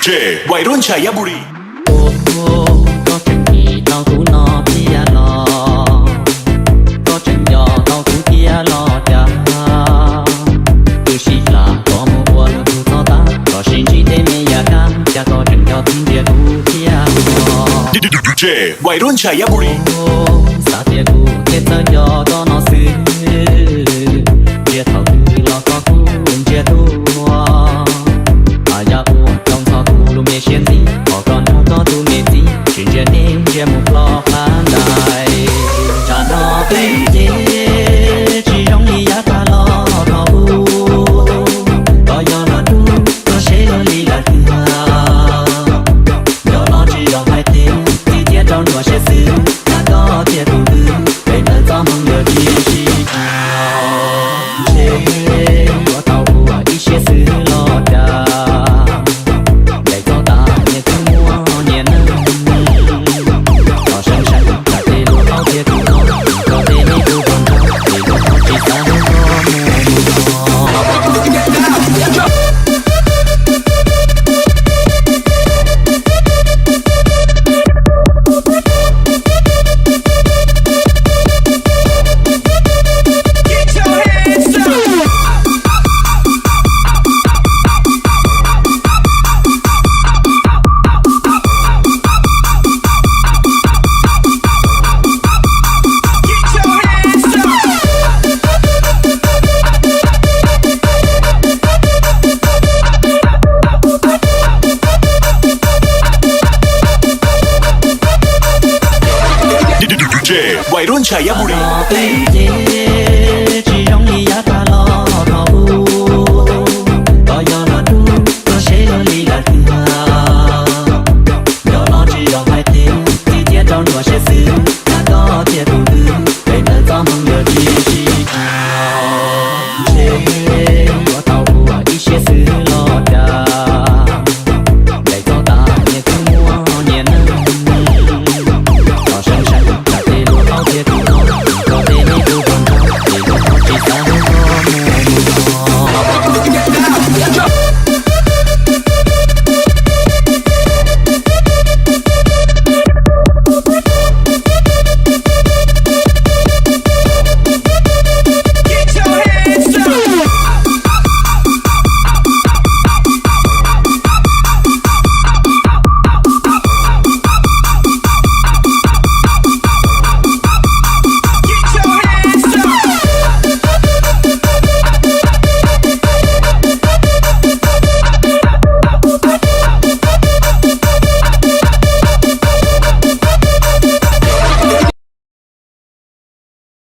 เจวัยรุ่นชัยบุรีโอ้โหก็จะมีเท่าทุนอพี่รอก็จะยอเท่าทุพี่รอจ้าคือชีลาก็มัว了不操蛋ก็心机对面呀干家ก็จะยอ听见ทุพี่รอดีเจวัยรุ่นชัยบุรีโอ้สาเตียกูเทตยอก็นอซื้อเจียเท่าคือรอก็คุณเจียตัวอาญาอ้วนต้องทอกูรู้ไม่เชียนสิพอก่อนดูก็ดูไม่สิชื่นเจนิ่งเจียมุกล้อผ่านได้จะนอเป็นเจchỉ容易呀他老头ก็ยอมดูก็เชลลีละตัวยอม只要还听一天到晚些事那个铁肚子被人造梦的提醒我逃不过一些事落单วัยรุ่นชัยบุรี